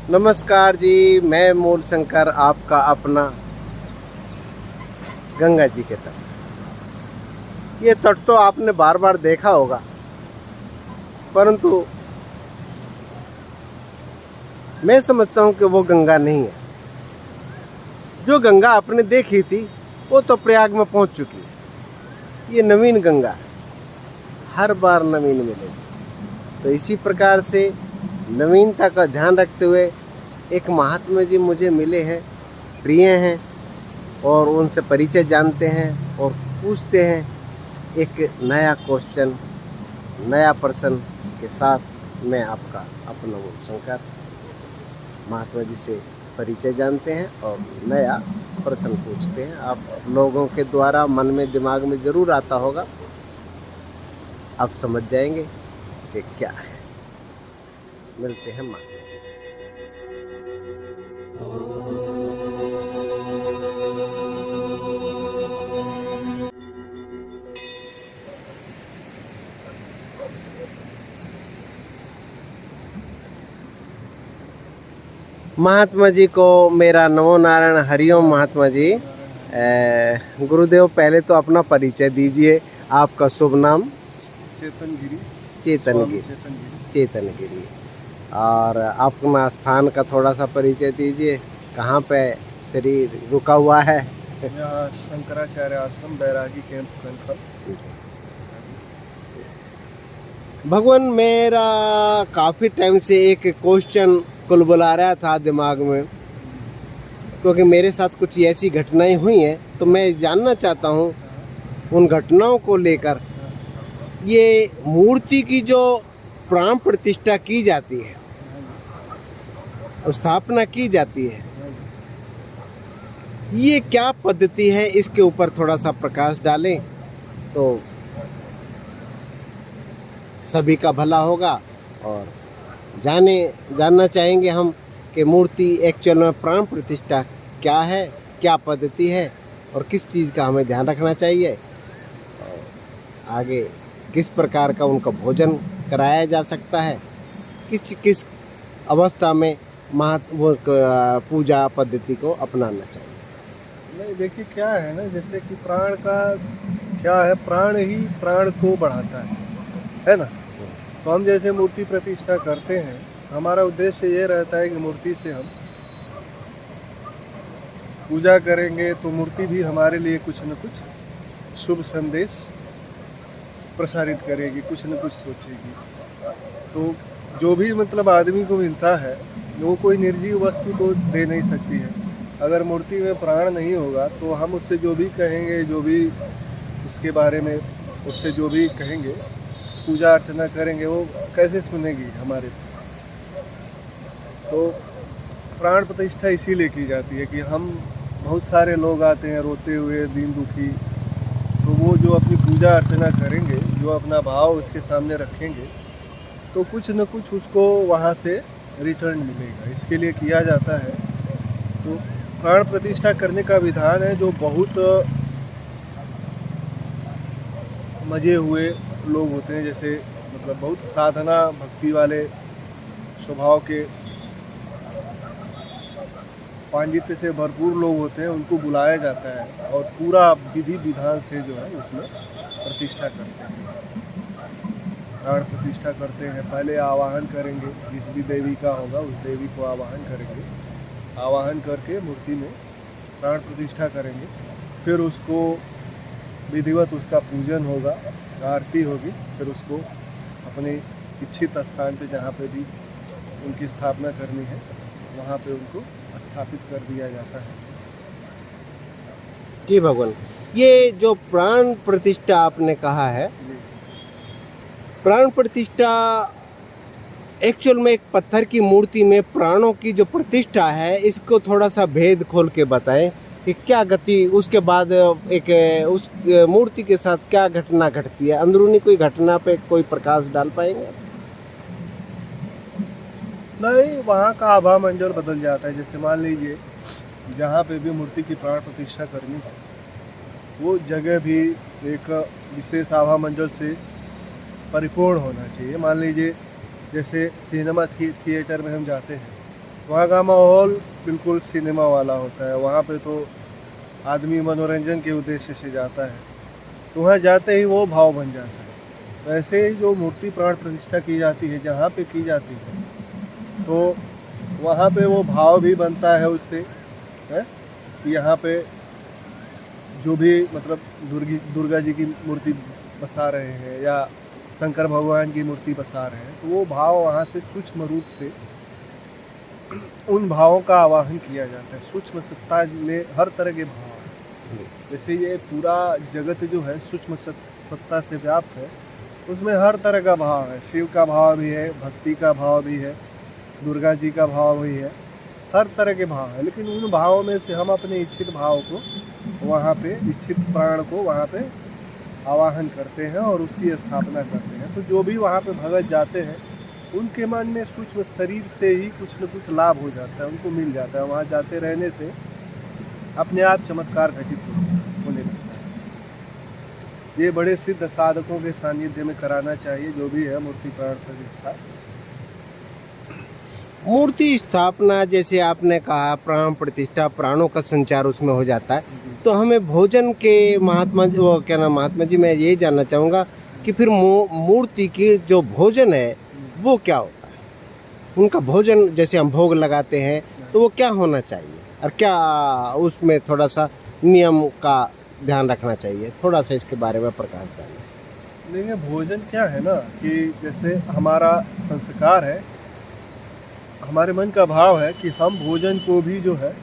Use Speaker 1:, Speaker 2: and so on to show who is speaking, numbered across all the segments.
Speaker 1: नमस्कार जी, मैं मूल शंकर आपका अपना गंगा जी के तट से। ये तट तो आपने बार बार देखा होगा, परंतु मैं समझता हूँ कि वो गंगा नहीं है। जो गंगा आपने देखी थी वो तो प्रयाग में पहुँच चुकी है। ये नवीन गंगा है, हर बार नवीन मिलेगी। तो इसी प्रकार से नवीनता का ध्यान रखते हुए एक महात्मा जी मुझे मिले हैं, प्रिय हैं, और उनसे परिचय जानते हैं और पूछते हैं एक नया क्वेश्चन, नया प्रश्न के साथ। मैं आपका अपना मूल शंकर महात्मा जी से परिचय जानते हैं और नया प्रश्न पूछते हैं। आप लोगों के द्वारा मन में दिमाग में ज़रूर आता होगा, आप समझ जाएंगे कि क्या है। मिलते हैं महात्मा जी से। महात्मा जी को मेरा नमो नारायण, हरिओम। महात्मा जी, गुरुदेव पहले तो अपना परिचय दीजिए, आपका शुभ नाम?
Speaker 2: चेतनगिरी।
Speaker 1: चेतनगिरी। और अपना स्थान का थोड़ा सा परिचय दीजिए, कहाँ पे शरीर रुका हुआ है?
Speaker 2: यहाँ शंकराचार्य आश्रम, बैरागी कैंप, कनखल।
Speaker 1: भगवान, मेरा काफ़ी टाइम से एक क्वेश्चन कुल बुला रहा था दिमाग में, क्योंकि मेरे साथ कुछ ऐसी घटनाएं हुई हैं, तो मैं जानना चाहता हूँ उन घटनाओं को लेकर। ये मूर्ति की जो प्राण प्रतिष्ठा की जाती है, स्थापना की जाती है, ये क्या पद्धति है? इसके ऊपर थोड़ा सा प्रकाश डालें तो सभी का भला होगा। और जानना चाहेंगे हम कि मूर्ति एक्चुअल में प्राण प्रतिष्ठा क्या है, क्या पद्धति है, और किस चीज़ का हमें ध्यान रखना चाहिए, और आगे किस प्रकार का उनका भोजन कराया जा सकता है, किस अवस्था में वो पूजा पद्धति को अपनाना चाहिए।
Speaker 2: नहीं, देखिए क्या है ना, जैसे कि प्राण का क्या है, प्राण ही प्राण को बढ़ाता है ना। तो हम जैसे मूर्ति प्रतिष्ठा करते हैं, हमारा उद्देश्य ये रहता है कि मूर्ति से हम पूजा करेंगे तो मूर्ति भी हमारे लिए कुछ न कुछ शुभ संदेश प्रसारित करेगी, कुछ न कुछ सोचेगी। तो जो भी मतलब आदमी को मिलता है वो कोई निर्जीव वस्तु तो दे नहीं सकती है। अगर मूर्ति में प्राण नहीं होगा तो हम उससे जो भी कहेंगे, जो भी उसके बारे में उससे जो भी कहेंगे, पूजा अर्चना करेंगे, वो कैसे सुनेगी हमारे। तो प्राण प्रतिष्ठा इसीलिए की जाती है कि हम बहुत सारे लोग आते हैं रोते हुए, दीन दुखी, तो वो जो अपनी पूजा अर्चना करेंगे, जो अपना भाव उसके सामने रखेंगे, तो कुछ न कुछ उसको वहाँ से रिटर्न मिलेगा। इसके लिए किया जाता है। तो प्राण प्रतिष्ठा करने का विधान है जो बहुत मजे हुए लोग होते हैं, जैसे मतलब बहुत साधना भक्ति वाले स्वभाव के, पांडित्य से भरपूर लोग होते हैं, उनको बुलाया जाता है और पूरा विधि विधान से जो है उसमें प्रतिष्ठा करते हैं, प्राण प्रतिष्ठा करते हैं। पहले आवाहन करेंगे, जिस भी देवी का होगा उस देवी को आवाहन करेंगे, आवाहन करके मूर्ति में प्राण प्रतिष्ठा करेंगे। फिर उसको विधिवत उसका पूजन होगा, आरती होगी, फिर उसको अपने इच्छित स्थान पे जहाँ पे भी उनकी स्थापना करनी है वहाँ पे उनको स्थापित कर दिया जाता है।
Speaker 1: जी भगवान, ये जो प्राण प्रतिष्ठा आपने कहा है, प्राण प्रतिष्ठा एक्चुअल में एक पत्थर की मूर्ति में प्राणों की जो प्रतिष्ठा है, इसको थोड़ा सा भेद खोल के बताएं कि क्या गति, उसके बाद एक उस मूर्ति के साथ क्या घटना घटती है, अंदरूनी कोई घटना पे कोई प्रकाश डाल पाएंगे?
Speaker 2: नहीं, वहाँ का आभा मंडल बदल जाता है। जैसे मान लीजिए जहाँ पे भी मूर्ति की प्राण प्रतिष्ठा करनी है, वो जगह भी एक विशेष आभा मंडल से परिपूर्ण होना चाहिए। मान लीजिए जैसे सिनेमा थिएटर में हम जाते हैं वहाँ का माहौल बिल्कुल सिनेमा वाला होता है। वहाँ पे तो आदमी मनोरंजन के उद्देश्य से जाता है, तो वहाँ जाते ही वो भाव बन जाता है। तो ऐसे ही जो मूर्ति प्राण प्रतिष्ठा की जाती है, जहाँ पे की जाती है, तो वहाँ पे वो भाव भी बनता है उससे, है कि यहाँ पे जो भी मतलब दुर्गा जी की मूर्ति बसा रहे हैं या शंकर भगवान की मूर्ति बसा रहे हैं, तो वो भाव वहाँ से सूक्ष्म रूप से उन भावों का आवाहन किया जाता है। सूक्ष्म सत्ता में हर तरह के भाव हैं। जैसे ये पूरा जगत जो है सूक्ष्म सत्ता से व्याप्त है, उसमें हर तरह का भाव है। शिव का भाव भी है, भक्ति का भाव भी है, दुर्गा जी का भाव भी है, हर तरह के भाव है। लेकिन उन भावों में से हम अपने इच्छित भाव को वहाँ पे, इच्छित प्राण को वहाँ पे आवाहन करते हैं और उसकी स्थापना करते हैं। तो जो भी वहाँ पे भगत जाते हैं, उनके मन में सूक्ष्म शरीर से ही कुछ न कुछ लाभ हो जाता है, उनको मिल जाता है। वहाँ जाते रहने से अपने आप चमत्कार घटित होने लगता है। ये बड़े सिद्ध साधकों के सानिध्य में कराना चाहिए जो भी है मूर्ति प्राण प्रतिष्ठा।
Speaker 1: मूर्ति स्थापना जैसे आपने कहा, प्राण प्रतिष्ठा, प्राणों का संचार उसमें हो जाता है, तो हमें भोजन के महात्मा, वो क्या नाम, महात्मा जी मैं ये जानना चाहूँगा कि फिर मूर्ति की जो भोजन है वो क्या होता है? उनका भोजन जैसे हम भोग लगाते हैं तो वो क्या होना चाहिए और क्या उसमें थोड़ा सा नियम का ध्यान रखना चाहिए? थोड़ा सा इसके बारे में प्रकाश डालें।
Speaker 2: देखिए, भोजन क्या है ना कि जैसे हमारा संस्कार है, हमारे मन का भाव है कि हम भोजन को भी जो है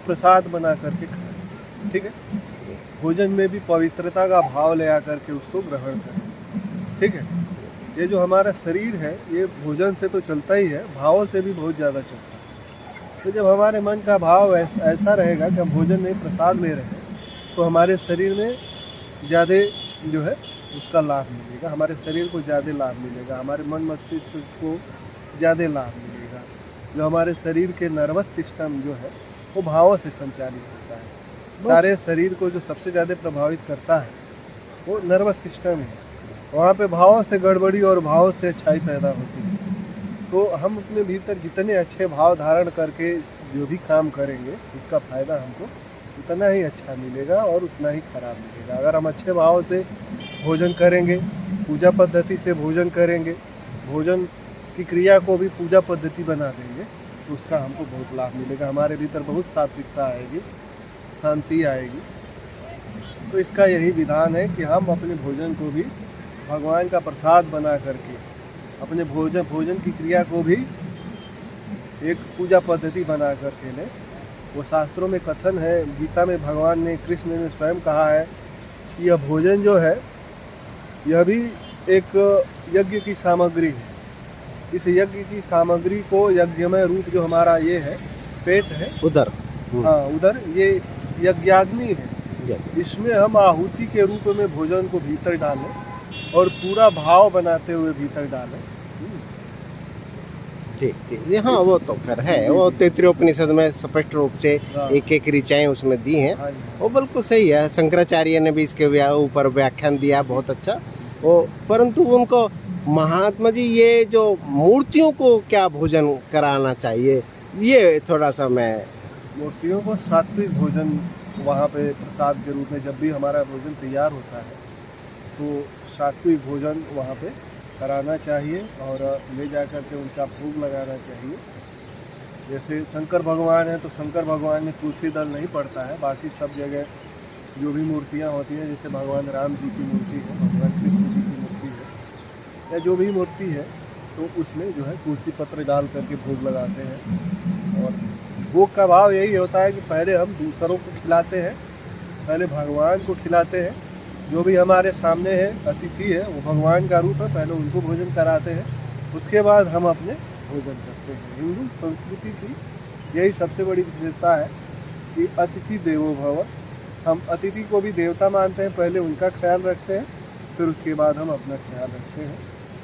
Speaker 2: प्रसाद बना करके खाएं। ठीक है, भोजन में भी पवित्रता का भाव ले आकर के उसको ग्रहण करें। ठीक है, ये जो हमारा शरीर है ये भोजन से तो चलता ही है, भावों से भी बहुत ज़्यादा चलता है। तो जब हमारे मन का भाव ऐसा रहेगा कि हम भोजन में प्रसाद ले रहे हैं, तो हमारे शरीर में ज़्यादा जो है उसका लाभ मिलेगा, हमारे शरीर को ज़्यादा लाभ मिलेगा, हमारे मन मस्तिष्क को ज़्यादा लाभ मिलेगा। जो हमारे शरीर के नर्वस सिस्टम जो है वो भावों से संचालित होता है। सारे शरीर को जो सबसे ज़्यादा प्रभावित करता है वो नर्वस सिस्टम है। वहाँ पे भावों से गड़बड़ी और भावों से अच्छाई पैदा होती है। तो हम अपने भीतर जितने अच्छे भाव धारण करके जो भी काम करेंगे उसका फ़ायदा हमको उतना ही अच्छा मिलेगा और उतना ही खराब मिलेगा। अगर हम अच्छे भाव से भोजन करेंगे, पूजा पद्धति से भोजन करेंगे, भोजन की क्रिया को भी पूजा पद्धति बना देंगे, तो उसका हमको बहुत लाभ मिलेगा। हमारे भीतर बहुत सात्विकता आएगी, शांति आएगी। तो इसका यही विधान है कि हम अपने भोजन को भी भगवान का प्रसाद बना करके अपने भोजन की क्रिया को भी एक पूजा पद्धति बना करके लें। वो शास्त्रों में कथन है, गीता में भगवान ने, कृष्ण ने स्वयं कहा है कि यह भोजन जो है यह भी एक यज्ञ की सामग्री है। इस यज्ञ की सामग्री को, यज्ञमय रूप जो हमारा ये है, पेट है,
Speaker 1: उधर,
Speaker 2: हाँ उधर, ये यज्ञाग्नि है। इसमें हम आहुति के रूप में भोजन को भीतर डालें और पूरा भाव बनाते हुए भीतर डालें।
Speaker 1: ठीक ठीक, हाँ वो तो खैर है, वो तैत्तिरीयोपनिषद में स्पष्ट रूप से एक एक ऋचाएं उसमें दी हैं, वो बिल्कुल सही है। शंकराचार्य ने भी इसके ऊपर व्याख्यान दिया, बहुत अच्छा। वो परंतु उनको महात्मा जी ये जो मूर्तियों को क्या भोजन कराना चाहिए, ये थोड़ा सा मैं।
Speaker 2: मूर्तियों को सात्विक भोजन वहाँ पे प्रसाद के रूप में, जब भी हमारा भोजन तैयार होता है तो सात्विक भोजन वहाँ पे कराना चाहिए और ले जा कर के उनका भोग लगाना चाहिए। जैसे शंकर भगवान है तो शंकर भगवान में तुलसी दल नहीं पड़ता है, बाकी सब जगह जो भी मूर्तियाँ होती हैं, जैसे भगवान राम जी की मूर्ति है, भगवान कृष्ण जी की मूर्ति है, या जो भी मूर्ति है, तो उसमें जो है तुलसी पत्र डाल करके भोग लगाते हैं। और भोग का भाव यही होता है कि पहले हम दूसरों को खिलाते हैं, पहले भगवान को खिलाते हैं। जो भी हमारे सामने है, अतिथि है, वो भगवान का रूप है, पहले उनको भोजन कराते हैं, उसके बाद हम अपने भोजन करते हैं। हिंदू संस्कृति की यही सबसे बड़ी विशेषता है कि अतिथि देवो भव। हम अतिथि को भी देवता मानते हैं, पहले उनका ख्याल रखते हैं, फिर उसके बाद हम अपना ख्याल रखते हैं।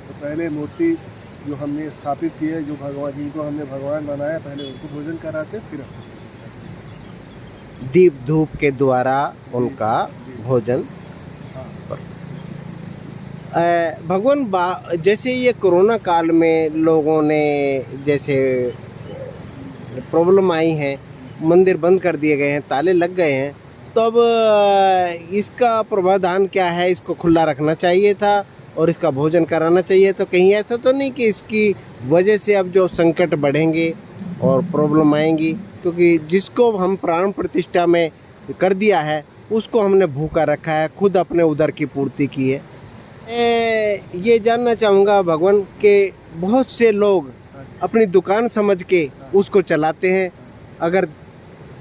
Speaker 2: तो पहले मूर्ति जो हमने स्थापित की है, जो भगवान, जिनको हमने भगवान बनाया, पहले उनको भोजन कराते हैं, फिर
Speaker 1: दीप धूप के द्वारा उनका भोजन। जैसे ये कोरोना काल में लोगों ने जैसे प्रॉब्लम आई है, मंदिर बंद कर दिए गए हैं, ताले लग गए हैं, तो अब इसका प्रावधान क्या है? इसको खुला रखना चाहिए था और इसका भोजन कराना चाहिए। तो कहीं ऐसा तो नहीं कि इसकी वजह से अब जो संकट बढ़ेंगे और प्रॉब्लम आएंगी, क्योंकि जिसको हम प्राण प्रतिष्ठा में कर दिया है उसको हमने भूखा रखा है, खुद अपने उदर की पूर्ति की है। मैं ये जानना चाहूँगा भगवान के बहुत से लोग अपनी दुकान समझ के उसको चलाते हैं। अगर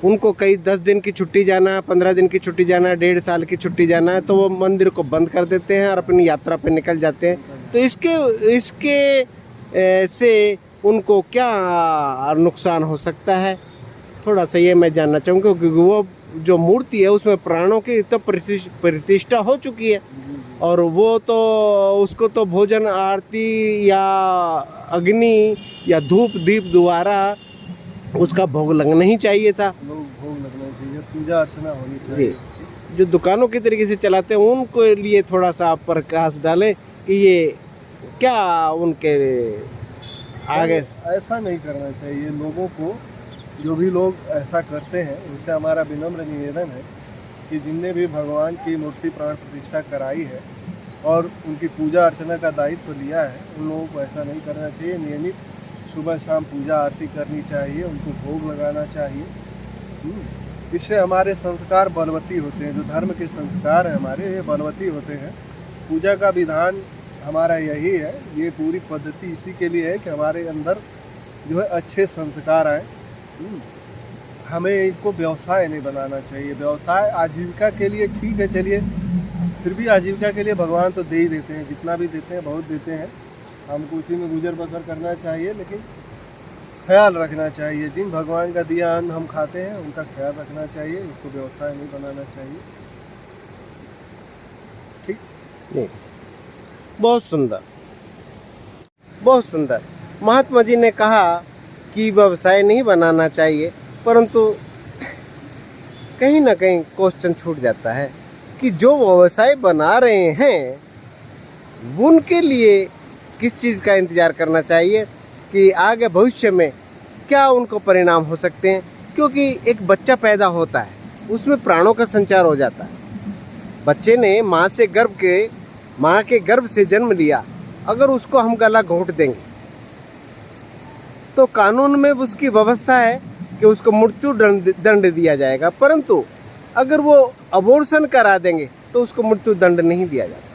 Speaker 1: उनको कई 10 दिन की छुट्टी जाना है, 15 दिन की छुट्टी जाना है, 1.5 साल की छुट्टी जाना है, तो वो मंदिर को बंद कर देते हैं और अपनी यात्रा पे निकल जाते हैं। तो इसके से उनको क्या नुकसान हो सकता है? थोड़ा सा ये मैं जानना चाहूँगा, क्योंकि वो जो मूर्ति है उसमें प्राणों की तो प्रतिष्ठा हो चुकी है और वो तो उसको तो भोजन आरती या अग्नि या धूप दीप द्वारा उसका भोग लगना ही चाहिए था।
Speaker 2: भोग लगना चाहिए, पूजा अर्चना होनी चाहिए उसकी।
Speaker 1: जो दुकानों के तरीके से चलाते हैं उनको लिए थोड़ा सा आप प्रकाश डालें कि ये क्या उनके आगे।
Speaker 2: ऐसा नहीं करना चाहिए लोगों को। जो भी लोग ऐसा करते हैं उनसे हमारा विनम्र निवेदन है कि जिनने भी भगवान की मूर्ति प्राण प्रतिष्ठा कराई है और उनकी पूजा अर्चना का दायित्व लिया है, उन लोगों को ऐसा नहीं करना चाहिए। नियमित सुबह शाम पूजा आरती करनी चाहिए, उनको भोग लगाना चाहिए। इससे हमारे संस्कार बलवती होते हैं। जो धर्म के संस्कार हैं हमारे, ये बलवती होते हैं। पूजा का विधान हमारा यही है, ये पूरी पद्धति इसी के लिए है कि हमारे अंदर जो है अच्छे संस्कार आए। हमें इनको व्यवसाय नहीं बनाना चाहिए। व्यवसाय आजीविका के लिए ठीक है, चलिए, फिर भी आजीविका के लिए भगवान तो दे ही देते हैं, जितना भी देते हैं बहुत देते हैं। हमको उसी में गुजर बसर करना चाहिए, लेकिन ख्याल रखना चाहिए। जिन भगवान का दिया अन्न हम खाते हैं उनका ख्याल रखना चाहिए, इसको व्यवसाय नहीं बनाना चाहिए। ठीक
Speaker 1: नहीं, बहुत सुंदर, बहुत सुंदर। महात्मा जी ने कहा कि व्यवसाय नहीं बनाना चाहिए, परंतु कहीं ना कहीं क्वेश्चन छूट जाता है कि जो व्यवसाय बना रहे हैं उनके लिए किस चीज़ का इंतज़ार करना चाहिए कि आगे भविष्य में क्या उनको परिणाम हो सकते हैं। क्योंकि एक बच्चा पैदा होता है, उसमें प्राणों का संचार हो जाता है। बच्चे ने माँ के गर्भ से जन्म लिया, अगर उसको हम गला घोंट देंगे तो कानून में उसकी व्यवस्था है कि उसको मृत्यु दंड दिया जाएगा, परंतु अगर वो अबॉर्शन करा देंगे तो उसको मृत्यु दंड नहीं दिया जाता,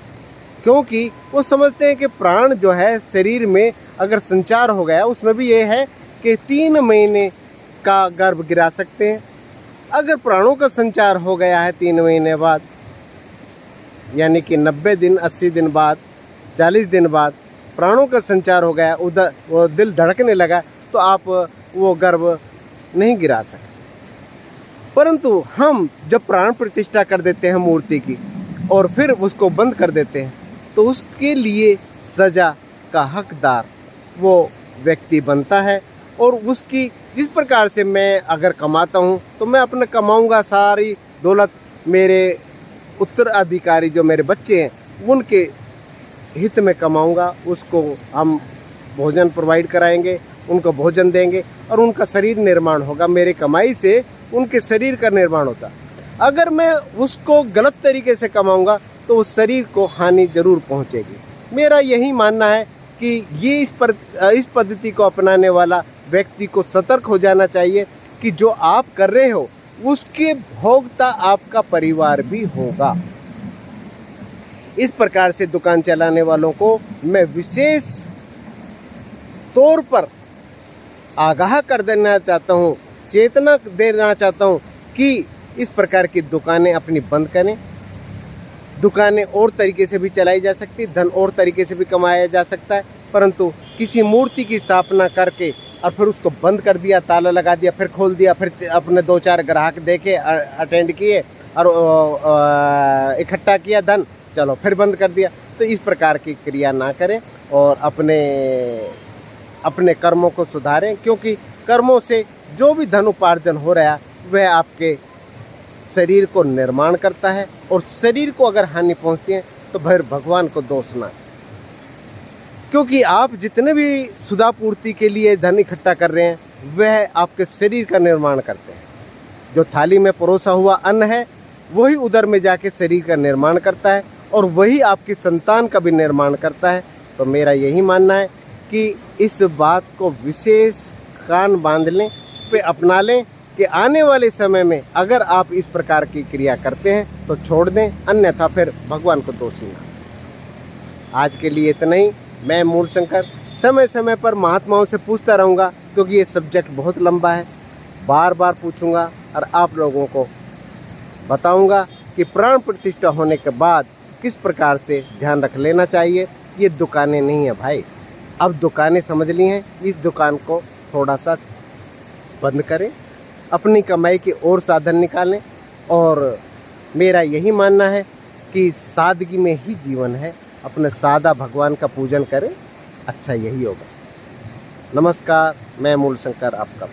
Speaker 1: क्योंकि वो समझते हैं कि प्राण जो है शरीर में अगर संचार हो गया, उसमें भी ये है कि 3 महीने का गर्भ गिरा सकते हैं। अगर प्राणों का संचार हो गया है 3 महीने बाद, यानी कि 90 दिन, 80 दिन बाद, 40 दिन बाद प्राणों का संचार हो गया, उधर वो दिल धड़कने लगा, तो आप वो गर्भ नहीं गिरा सकते। परंतु हम जब प्राण प्रतिष्ठा कर देते हैं मूर्ति की और फिर उसको बंद कर देते हैं, तो उसके लिए सजा का हकदार वो व्यक्ति बनता है। और उसकी जिस प्रकार से मैं अगर कमाता हूँ तो मैं अपना कमाऊँगा, सारी दौलत मेरे उत्तराधिकारी जो मेरे बच्चे हैं उनके हित में कमाऊँगा। उसको हम भोजन प्रोवाइड कराएंगे, उनको भोजन देंगे और उनका शरीर निर्माण होगा। मेरे कमाई से उनके शरीर का निर्माण होता। अगर मैं उसको गलत तरीके से कमाऊँगा तो उस शरीर को हानि जरूर पहुँचेगी। मेरा यही मानना है कि ये इस पद्धति को अपनाने वाला व्यक्ति को सतर्क हो जाना चाहिए कि जो आप कर रहे हो उसके भोक्ता आपका परिवार भी होगा। इस प्रकार से दुकान चलाने वालों को मैं विशेष तौर पर आगाह कर देना चाहता हूँ, चेतना देना चाहता हूँ कि इस प्रकार की दुकानें अपनी बंद करें। दुकानें और तरीके से भी चलाई जा सकती, धन और तरीके से भी कमाया जा सकता है, परंतु किसी मूर्ति की स्थापना करके और फिर उसको बंद कर दिया, ताला लगा दिया, फिर खोल दिया, फिर अपने 2-4 ग्राहक देखे, अटेंड किए और इकट्ठा किया धन, चलो फिर बंद कर दिया। तो इस प्रकार की क्रिया ना करें और अपने कर्मों को सुधारें, क्योंकि कर्मों से जो भी धन उपार्जन हो रहा है वह आपके शरीर को निर्माण करता है और शरीर को अगर हानि पहुंचती है तो फिर भगवान को दोष ना, क्योंकि आप जितने भी सुधा पूर्ति के लिए धन इकट्ठा कर रहे हैं वह आपके शरीर का निर्माण करते हैं। जो थाली में परोसा हुआ अन्न है वही उदर में जाके शरीर का निर्माण करता है और वही आपकी संतान का भी निर्माण करता है। तो मेरा यही मानना है कि इस बात को विशेष कान बांध लें, पे अपना लें कि आने वाले समय में अगर आप इस प्रकार की क्रिया करते हैं तो छोड़ दें, अन्यथा फिर भगवान को दोषी ना। आज के लिए इतना ही। मैं मूलशंकर समय समय पर महात्माओं से पूछता रहूँगा क्योंकि ये सब्जेक्ट बहुत लंबा है। बार बार पूछूंगा और आप लोगों को बताऊंगा कि प्राण प्रतिष्ठा होने के बाद किस प्रकार से ध्यान रख लेना चाहिए। ये दुकानें नहीं है भाई, अब दुकानें समझ ली हैं। इस दुकान को थोड़ा सा बंद करें, अपनी कमाई के और साधन निकालें। और मेरा यही मानना है कि सादगी में ही जीवन है। अपने सादा भगवान का पूजन करें, अच्छा यही होगा। नमस्कार, मैं मूलशंकर आपका।